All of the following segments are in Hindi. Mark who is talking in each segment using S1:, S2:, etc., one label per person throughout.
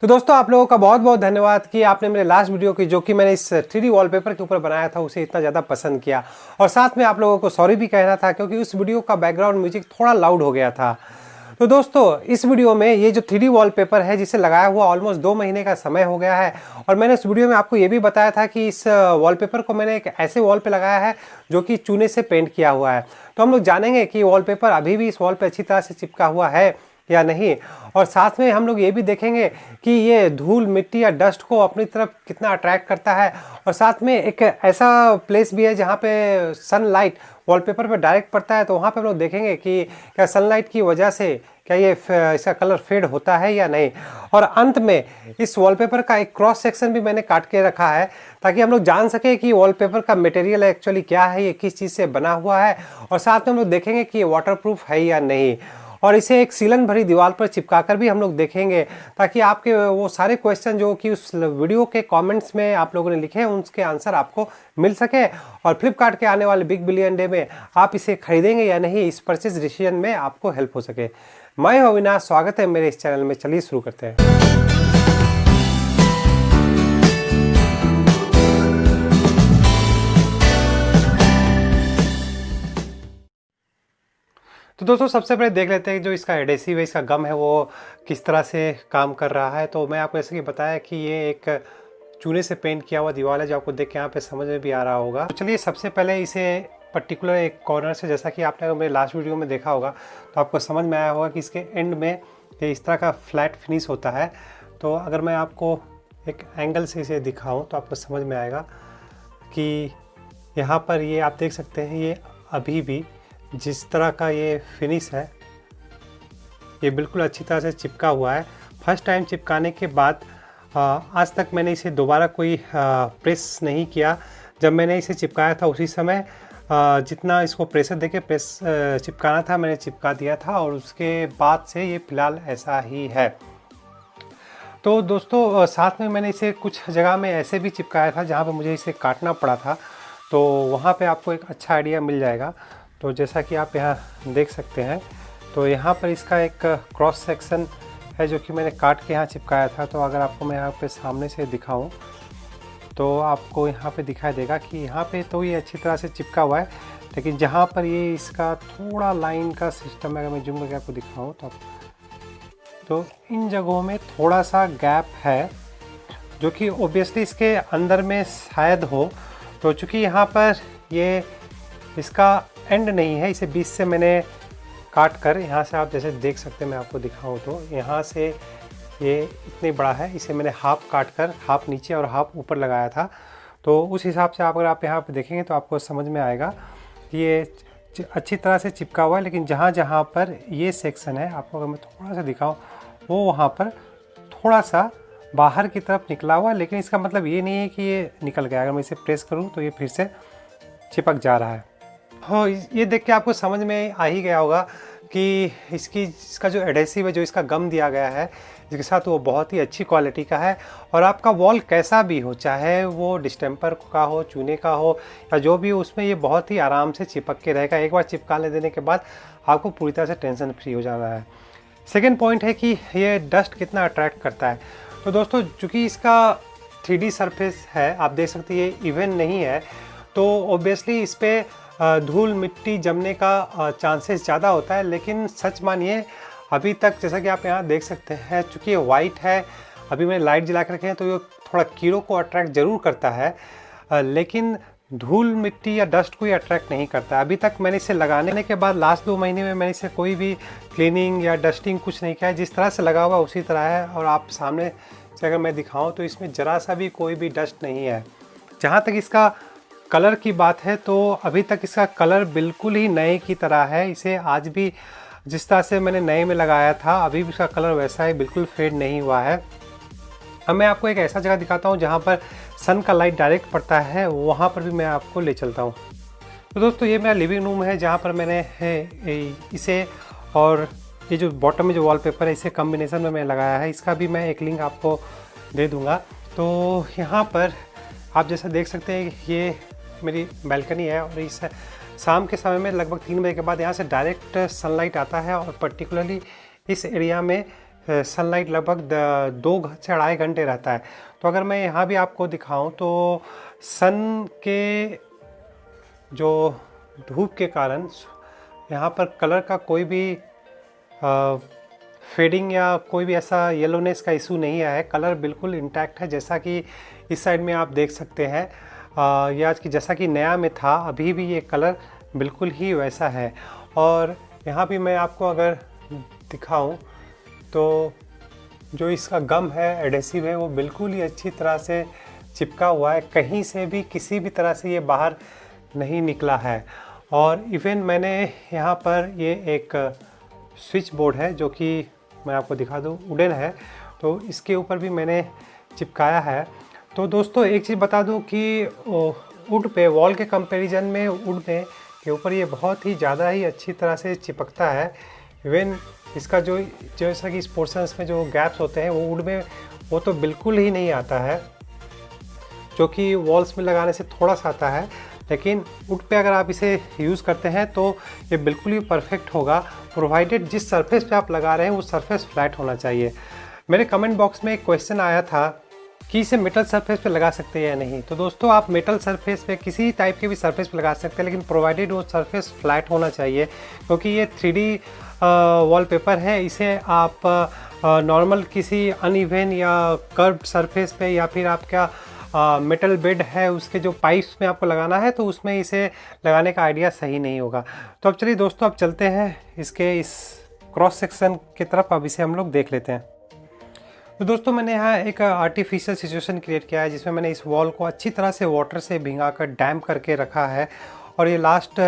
S1: तो दोस्तों आप लोगों का बहुत बहुत धन्यवाद कि आपने मेरे लास्ट वीडियो की जो कि मैंने इस 3D वॉलपेपर के ऊपर बनाया था उसे इतना ज़्यादा पसंद किया। और साथ में आप लोगों को सॉरी भी कहना था क्योंकि उस वीडियो का बैकग्राउंड म्यूजिक थोड़ा लाउड हो गया था। तो दोस्तों इस वीडियो में ये जो 3D वॉलपेपर है जिसे लगाया हुआ ऑलमोस्ट 2 महीने का समय हो गया है। और मैंने इस वीडियो में आपको ये भी बताया था कि इस वॉलपेपर को मैंने एक ऐसे वॉल पे लगाया है जो कि चूने से पेंट किया हुआ है। तो हम लोग जानेंगे कि वॉलपेपर अभी भी इस वॉल पे अच्छी तरह से चिपका हुआ है या नहीं। और साथ में हम लोग ये भी देखेंगे कि ये धूल मिट्टी या डस्ट को अपनी तरफ कितना अट्रैक्ट करता है। और साथ में एक ऐसा प्लेस भी है जहाँ पे सनलाइट वॉलपेपर पे डायरेक्ट पड़ता है, तो वहाँ पे हम लोग देखेंगे कि क्या सनलाइट की वजह से क्या ये इसका कलर फेड होता है या नहीं। और अंत में इस वॉलपेपर का एक क्रॉस सेक्शन भी मैंने काट के रखा है ताकि हम लोग जान सके कि वॉलपेपर का मटेरियल एक्चुअली क्या है, ये किस चीज़ से बना हुआ है। और साथ में हम लोग देखेंगे कि ये वाटरप्रूफ है या नहीं। और इसे एक सीलन भरी दीवार पर चिपकाकर भी हम लोग देखेंगे ताकि आपके वो सारे क्वेश्चन जो कि उस वीडियो के कमेंट्स में आप लोगों ने लिखे हैं उसके आंसर आपको मिल सके। और फ्लिपकार्ट के आने वाले बिग बिलियन डे में आप इसे खरीदेंगे या नहीं, इस परचेज डिसीजन में आपको हेल्प हो सके। मैं हूं अविनाश, स्वागत है मेरे इस चैनल में। चलिए शुरू करते हैं। तो दोस्तों सबसे पहले देख लेते हैं जो इसका एडेसिव है, इसका गम है वो किस तरह से काम कर रहा है। तो मैं आपको जैसे कि बताया कि ये एक चूने से पेंट किया हुआ दीवार है जो आपको देख के यहाँ पे समझ में भी आ रहा होगा। तो चलिए सबसे पहले इसे पर्टिकुलर एक कॉर्नर से, जैसा कि आपने मेरे लास्ट वीडियो में देखा होगा तो आपको समझ में आया होगा कि इसके एंड में ये इस तरह का फ्लैट फिनिश होता है। तो अगर मैं आपको एक एंगल से इसे दिखाऊँ तो आपको समझ में आएगा कि यहाँ पर ये आप देख सकते हैं, ये अभी भी जिस तरह का ये फिनिश है ये बिल्कुल अच्छी तरह से चिपका हुआ है। फर्स्ट टाइम चिपकाने के बाद आज तक मैंने इसे दोबारा कोई प्रेस नहीं किया। जब मैंने इसे चिपकाया था उसी समय जितना इसको प्रेशर देके चिपकाना था मैंने चिपका दिया था, और उसके बाद से ये फ़िलहाल ऐसा ही है। तो दोस्तों साथ में मैंने इसे कुछ जगह में ऐसे भी चिपकाया था जहाँ पर मुझे इसे काटना पड़ा था, तो वहाँ पे आपको एक अच्छा आइडिया मिल जाएगा। तो जैसा कि आप यहाँ देख सकते हैं, तो यहाँ पर इसका एक क्रॉस सेक्शन है जो कि मैंने काट के यहाँ चिपकाया था। तो अगर आपको मैं यहाँ पे सामने से दिखाऊं तो आपको यहाँ पे दिखाई देगा कि यहाँ पे तो ये अच्छी तरह से चिपका हुआ है, लेकिन जहाँ पर ये इसका थोड़ा लाइन का सिस्टम है, अगर मैं जूम करके आपको दिखाऊँ तो इन जगहों में थोड़ा सा गैप है जो कि ओबियसली इसके अंदर में शायद हो। तो चूँकि यहाँ पर ये इसका एंड नहीं है, इसे बीच से मैंने काट कर यहाँ से आप जैसे देख सकते हैं, मैं आपको दिखाऊं तो यहाँ से ये इतनी बड़ा है, इसे मैंने हाफ काट कर हाफ नीचे और हाफ ऊपर लगाया था। तो उस हिसाब से अगर आप यहाँ पे देखेंगे तो आपको समझ में आएगा ये अच्छी तरह से चिपका हुआ है। लेकिन जहाँ जहाँ पर ये सेक्शन है आपको अगर मैं थोड़ा सा दिखाऊँ वो वहाँ पर थोड़ा सा बाहर की तरफ निकला हुआ है, लेकिन इसका मतलब ये नहीं है कि ये निकल गया। अगर मैं इसे प्रेस करूँ तो ये फिर से चिपक जा रहा है। हाँ, ये देख के आपको समझ में आ ही गया होगा कि इसका जो एडेसिव है, जो इसका गम दिया गया है इसके साथ, वो बहुत ही अच्छी क्वालिटी का है। और आपका वॉल कैसा भी हो, चाहे वो डिस्टेम्पर का हो, चूने का हो या जो भी हो, उसमें ये बहुत ही आराम से चिपक के रहेगा। एक बार चिपकाने देने के बाद आपको पूरी तरह से टेंशन फ्री हो जाना है। सेकेंड पॉइंट है कि ये डस्ट कितना अट्रैक्ट करता है। तो दोस्तों चूँकि इसका 3D सरफेस है, आप देख सकते हैं ये इवन नहीं है, तो ओबियसली इस पर धूल मिट्टी जमने का चांसेस ज़्यादा होता है। लेकिन सच मानिए अभी तक जैसा कि आप यहाँ देख सकते हैं, चूँकि ये वाइट है, अभी मैंने लाइट जला के रखे हैं तो ये थोड़ा कीड़ों को अट्रैक्ट ज़रूर करता है, लेकिन धूल मिट्टी या डस्ट को ये अट्रैक्ट नहीं करता। अभी तक मैंने इसे लगाने के बाद लास्ट 2 महीने में मैंने इसे कोई भी क्लीनिंग या डस्टिंग कुछ नहीं किया है। जिस तरह से लगा हुआ उसी तरह है। और आप सामने से अगर मैं दिखाऊँ तो इसमें ज़रा सा भी कोई भी डस्ट नहीं है। जहाँ तक इसका कलर की बात है तो अभी तक इसका कलर बिल्कुल ही नए की तरह है। इसे आज भी जिस तरह से मैंने नए में लगाया था अभी भी इसका कलर वैसा है, बिल्कुल फेड नहीं हुआ है। अब मैं आपको एक ऐसा जगह दिखाता हूँ जहाँ पर सन का लाइट डायरेक्ट पड़ता है, वहाँ पर भी मैं आपको ले चलता हूँ। तो दोस्तों ये मेरा लिविंग रूम है जहाँ पर मैंने इसे और ये जो बॉटम में जो वॉलपेपर है इसे कम्बिनेशन में मैं लगाया है। इसका भी मैं एक लिंक आपको दे दूँगा। तो यहाँ पर आप जैसा देख सकते हैं ये मेरी बैल्कनी है, और इस शाम के समय में लगभग 3 बजे के बाद यहाँ से डायरेक्ट सनलाइट आता है। और पर्टिकुलरली इस एरिया में सनलाइट लगभग 2 से 2.5 घंटे रहता है। तो अगर मैं यहाँ भी आपको दिखाऊं तो सन के जो धूप के कारण यहाँ पर कलर का कोई भी फेडिंग या कोई भी ऐसा येलोनेस का इशू नहीं आया है। कलर बिल्कुल इंटैक्ट है, जैसा कि इस साइड में आप देख सकते हैं। ये आज की जैसा कि नया में था, अभी भी ये कलर बिल्कुल ही वैसा है। और यहाँ भी मैं आपको अगर दिखाऊं तो जो इसका गम है, एडेसिव है, वो बिल्कुल ही अच्छी तरह से चिपका हुआ है, कहीं से भी किसी भी तरह से ये बाहर नहीं निकला है। और इवन मैंने यहाँ पर ये एक स्विच बोर्ड है जो कि मैं आपको दिखा दूँ, वुडन है, तो इसके ऊपर भी मैंने चिपकाया है। तो दोस्तों एक चीज़ बता दूँ कि वुड पे वॉल के कंपैरिजन में वुड में के ऊपर ये बहुत ही ज़्यादा ही अच्छी तरह से चिपकता है। इवन इसका जो जैसा कि इस पोर्शंस में जो गैप्स होते हैं वो वुड में वो तो बिल्कुल ही नहीं आता है, जो कि वॉल्स में लगाने से थोड़ा सा आता है। लेकिन वुड पे अगर आप इसे यूज़ करते हैं तो ये बिल्कुल ही परफेक्ट होगा, प्रोवाइडेड जिस सरफेस पे आप लगा रहे हैं वो सरफेस फ्लैट होना चाहिए। मेरे कमेंट बॉक्स में एक क्वेश्चन आया था कि इसे मेटल सरफेस पे लगा सकते हैं या नहीं। तो दोस्तों आप मेटल सरफेस पे किसी टाइप के भी सरफेस पे लगा सकते हैं, लेकिन प्रोवाइडेड वो सरफेस फ्लैट होना चाहिए, क्योंकि ये 3D वॉलपेपर है। इसे आप नॉर्मल किसी अनइवन या कर्व्ड सरफेस पे या फिर आपका मेटल बेड है उसके जो पाइप्स में आपको लगाना है तो उसमें इसे लगाने का आइडिया सही नहीं होगा। तो अब चलिए दोस्तों, अब चलते हैं इसके इस क्रॉस सेक्शन की तरफ। अब इसे हम लोग देख लेते हैं। तो दोस्तों मैंने यहाँ एक आर्टिफिशियल सिचुएशन क्रिएट किया है, जिसमें मैंने इस वॉल को अच्छी तरह से वाटर से भिंगाकर डैम्प करके रखा है। और ये लास्ट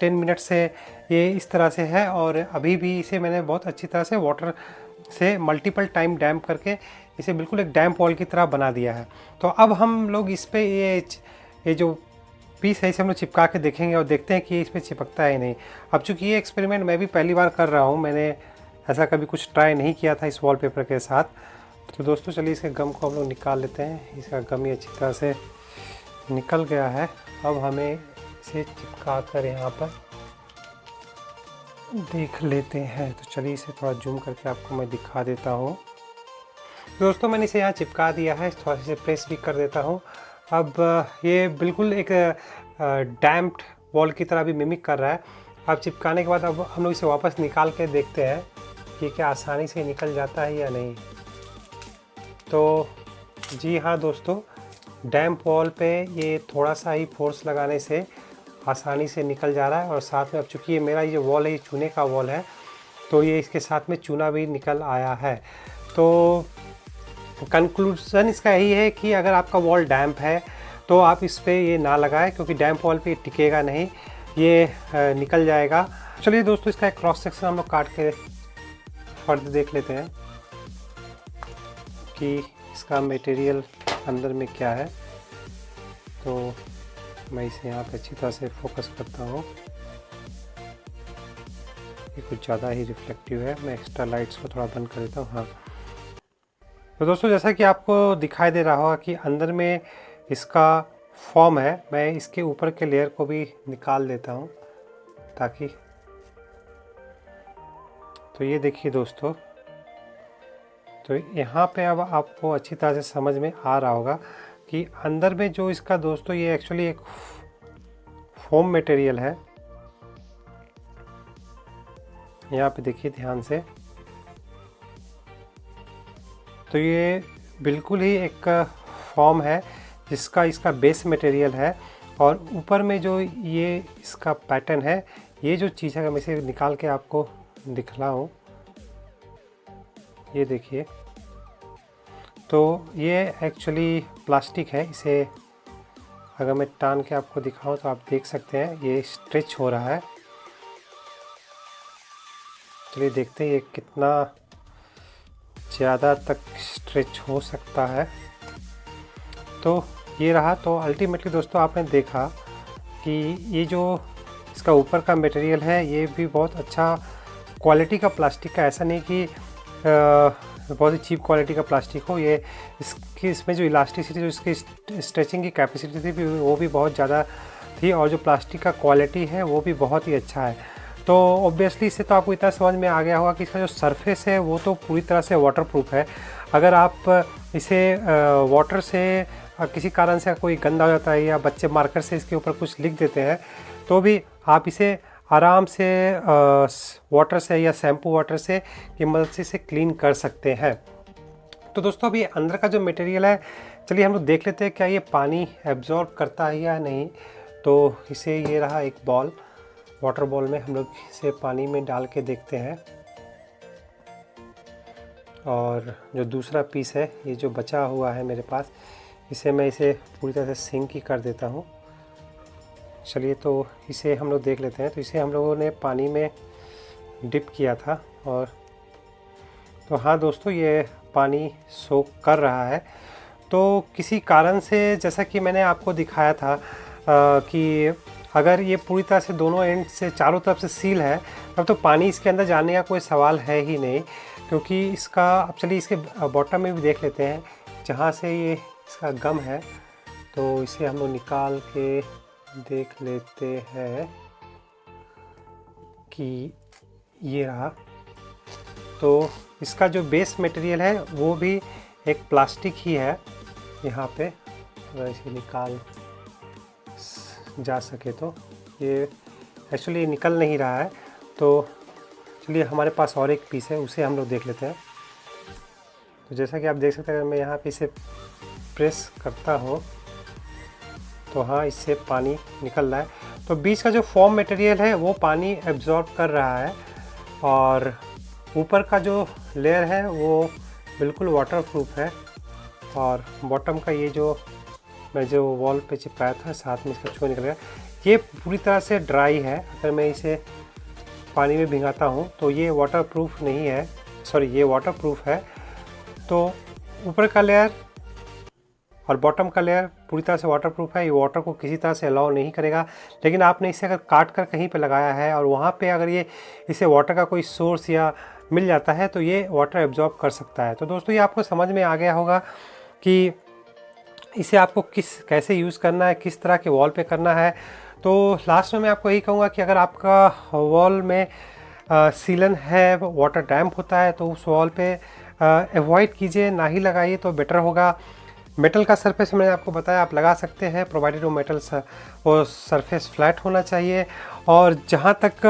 S1: 10 मिनट से ये इस तरह से है, और अभी भी इसे मैंने बहुत अच्छी तरह से वाटर से मल्टीपल टाइम डैम्प करके इसे बिल्कुल एक डैम्प वॉल की तरह बना दिया है। तो अब हम लोग इस पर ये जो पीस है इसे हम लोग चिपका के देखेंगे और देखते हैं कि ये इस पर चिपकता है नहीं। अब चूँकि ये एक्सपेरिमेंट मैं भी पहली बार कर रहा हूँ, मैंने ऐसा कभी कुछ ट्राई नहीं किया था इस वॉलपेपर के साथ। तो दोस्तों चलिए इसके गम को हम लोग निकाल लेते हैं। इसका गम ही अच्छी तरह से निकल गया है। अब हमें इसे चिपका कर यहाँ पर देख लेते हैं। तो चलिए इसे थोड़ा जूम करके आपको मैं दिखा देता हूँ। दोस्तों मैंने इसे यहाँ चिपका दिया है, थोड़ा सा प्रेस भी कर देता हूँ। अब ये बिल्कुल एक डैम्प्ड वॉल की तरह भी मिमिक कर रहा है। अब चिपकाने के बाद अब हम लोग इसे वापस निकाल के देखते हैं कि क्या आसानी से निकल जाता है या नहीं। तो जी हाँ दोस्तों, डैम्प वॉल पे ये थोड़ा सा ही फोर्स लगाने से आसानी से निकल जा रहा है। और साथ में अब चूँकि ये मेरा ये वॉल है, ये चूने का वॉल है, तो ये इसके साथ में चूना भी निकल आया है। तो कंक्लूजन इसका यही है कि अगर आपका वॉल डैम्प है तो आप इस पर ये ना लगाएं, क्योंकि डैम्प वॉल पे टिकेगा नहीं, ये निकल जाएगा। चलिए दोस्तों इसका एक क्रॉस सेक्शन हम लोग काट के फर्द देख लेते हैं कि इसका मटेरियल अंदर में क्या है। तो मैं इसे यहाँ पे अच्छी तरह से फोकस करता हूँ। ये कुछ ज़्यादा ही रिफ्लेक्टिव है, मैं एक्स्ट्रा लाइट्स को थोड़ा बंद कर देता हूँ। हाँ तो दोस्तों जैसा कि आपको दिखाई दे रहा होगा कि अंदर में इसका फॉर्म है, मैं इसके ऊपर के लेयर को भी निकाल देता हूँ ताकि, तो ये देखिए दोस्तों, तो यहाँ पे अब आपको अच्छी तरह से समझ में आ रहा होगा कि अंदर में जो इसका दोस्तों ये एक्चुअली एक फोम मटेरियल है। यहाँ पे देखिए ध्यान से, तो ये बिल्कुल ही एक फॉर्म है जिसका इसका बेस मटेरियल है। और ऊपर में जो ये इसका पैटर्न है, ये जो चीज़ है मैं इसे निकाल के आपको दिखलाऊं, ये देखिए, तो ये एक्चुअली प्लास्टिक है। इसे अगर मैं टान के आपको दिखाऊं तो आप देख सकते हैं ये स्ट्रेच हो रहा है। चलिए देखते हैं ये कितना ज़्यादा तक स्ट्रेच हो सकता है। तो ये रहा। तो अल्टीमेटली दोस्तों आपने देखा कि ये जो इसका ऊपर का मटेरियल है ये भी बहुत अच्छा क्वालिटी का प्लास्टिक का, ऐसा नहीं कि बहुत ही चीप क्वालिटी का प्लास्टिक हो। ये इसमें जो इलास्टिसिटी, जो इसकी स्ट्रेचिंग की कैपेसिटी थी वो भी बहुत ज़्यादा थी, और जो प्लास्टिक का क्वालिटी है वो भी बहुत ही अच्छा है। तो ऑब्वियसली इससे तो आपको इतना समझ में आ गया होगा कि इसका जो सरफेस है वो तो पूरी तरह से वाटरप्रूफ है। अगर आप इसे वाटर से किसी कारण से कोई गंदा हो जाता है या बच्चे मार्कर से इसके ऊपर कुछ लिख देते हैं तो भी आप इसे आराम से वाटर से या शैम्पू वाटर से की मदद से इसे क्लीन कर सकते हैं। तो दोस्तों अभी अंदर का जो मटेरियल है, चलिए हम लोग देख लेते हैं क्या ये पानी एब्जॉर्ब करता है या नहीं। तो इसे ये रहा एक बॉल, वाटर बॉल में हम लोग इसे पानी में डाल के देखते हैं। और जो दूसरा पीस है, ये जो बचा हुआ है मेरे पास, इसे मैं इसे पूरी तरह से सिंक ही कर देता हूँ। चलिए तो इसे हम लोग देख लेते हैं। तो इसे हम लोगों ने पानी में डिप किया था और तो हाँ दोस्तों, ये पानी सोक कर रहा है। तो किसी कारण से, जैसा कि मैंने आपको दिखाया था कि अगर ये पूरी तरह से दोनों एंड से चारों तरफ से सील है तब तो पानी इसके अंदर जाने का कोई सवाल है ही नहीं, क्योंकि इसका, अब चलिए इसके बॉटम में भी देख लेते हैं जहाँ से ये इसका गम है। तो इसे हम लोग निकाल के देख लेते हैं कि ये रहा। तो इसका जो बेस मटेरियल है वो भी एक प्लास्टिक ही है। यहाँ पे अगर इसे निकाल जा सके तो, ये एक्चुअली निकल नहीं रहा है। तो चलिए हमारे पास और एक पीस है, उसे हम लोग देख लेते हैं। तो जैसा कि आप देख सकते हैं, अगर मैं यहाँ पे इसे प्रेस करता हूँ तो हाँ, इससे पानी निकल रहा है। तो बीच का जो फॉर्म मटेरियल है वो पानी एब्जॉर्ब कर रहा है और ऊपर का जो लेयर है वो बिल्कुल वाटरप्रूफ है। और बॉटम का ये जो मैं जो वॉल पे चिपकाया था, साथ में इसका छुआ निकल गया, ये पूरी तरह से ड्राई है। अगर मैं इसे पानी में भिंगाता हूँ तो ये वाटरप्रूफ नहीं है, सॉरी ये वाटरप्रूफ है। तो ऊपर का लेयर और बॉटम का लेयर पूरी तरह से वाटरप्रूफ है। ये वाटर को किसी तरह से अलाउ नहीं करेगा। लेकिन आपने इसे अगर काट कर कहीं पे लगाया है और वहाँ पे अगर ये इसे वाटर का कोई सोर्स या मिल जाता है तो ये वाटर एब्जॉर्ब कर सकता है। तो दोस्तों ये आपको समझ में आ गया होगा कि इसे आपको कैसे यूज़ करना है, किस तरह के वॉल पे करना है। तो लास्ट में मैं आपको यही कहूँगा कि अगर आपका वॉल में सीलन है, वाटर डैम्प होता है, तो उस वॉल पे अवॉइड कीजिए, ना ही लगाइए तो बेटर होगा। मेटल का सरफेस मैंने आपको बताया आप लगा सकते हैं, प्रोवाइडेड वो मेटल वो सरफेस फ्लैट होना चाहिए। और जहाँ तक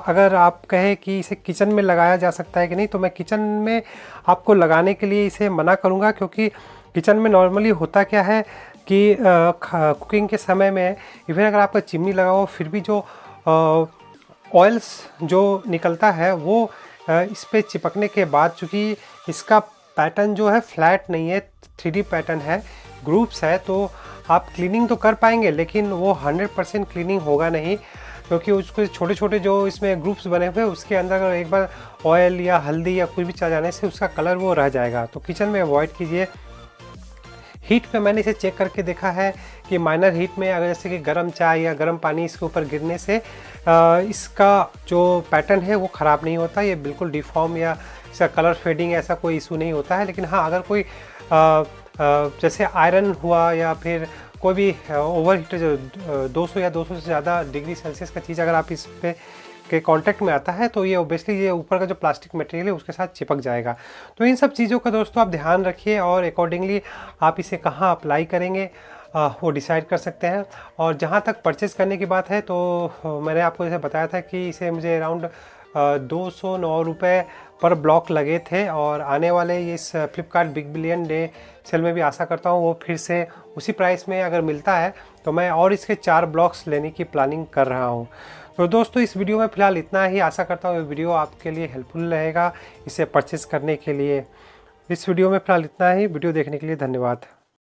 S1: अगर आप कहें कि इसे किचन में लगाया जा सकता है कि नहीं, तो मैं किचन में आपको लगाने के लिए इसे मना करूँगा, क्योंकि किचन में नॉर्मली होता क्या है कि कुकिंग के समय में इवन अगर आपका चिमनी लगा हो फिर भी जो ऑयल्स जो निकलता है वो इस पे चिपकने के बाद, चूँकि इसका पैटर्न जो है फ्लैट नहीं है, 3D पैटर्न है, ग्रुप्स है, तो आप क्लीनिंग तो कर पाएंगे लेकिन वो 100% क्लीनिंग होगा नहीं, क्योंकि उसको छोटे छोटे जो इसमें ग्रुप्स बने हुए हैं उसके अंदर अगर एक बार ऑयल या हल्दी या कुछ भी चला जाने से उसका कलर वो रह जाएगा। तो किचन में अवॉइड कीजिए। हीट पे मैंने इसे चेक करके देखा है कि माइनर हीट में अगर जैसे कि गर्म चाय या गर्म पानी इसके ऊपर गिरने से इसका जो पैटर्न है वो ख़राब नहीं होता, ये बिल्कुल डिफॉर्म या इसका कलर फेडिंग ऐसा कोई इशू नहीं होता है। लेकिन हाँ, अगर कोई जैसे आयरन हुआ या फिर कोई भी ओवर हीटर जो 200 या 200 से ज़्यादा डिग्री सेल्सियस का चीज़ अगर आप इस पे के कांटेक्ट में आता है तो ये ऑब्वियसली ये ऊपर का जो प्लास्टिक मटेरियल है उसके साथ चिपक जाएगा। तो इन सब चीज़ों का दोस्तों आप ध्यान रखिए और अकॉर्डिंगली आप इसे कहाँ अप्लाई करेंगे वो डिसाइड कर सकते हैं। और जहाँ तक परचेज़ करने की बात है तो मैंने आपको जैसे बताया था कि इसे मुझे अराउंड 209 रुपये पर ब्लॉक लगे थे, और आने वाले इस Flipkart Big Billion Day sale में भी आशा करता हूँ वो फिर से उसी प्राइस में अगर मिलता है तो मैं और इसके 4 ब्लॉक्स लेने की प्लानिंग कर रहा हूँ। तो दोस्तों इस वीडियो में फ़िलहाल इतना ही। आशा करता हूँ ये वीडियो आपके लिए हेल्पफुल रहेगा इसे परचेज़ करने के लिए। इस वीडियो में फ़िलहाल इतना ही। वीडियो देखने के लिए धन्यवाद।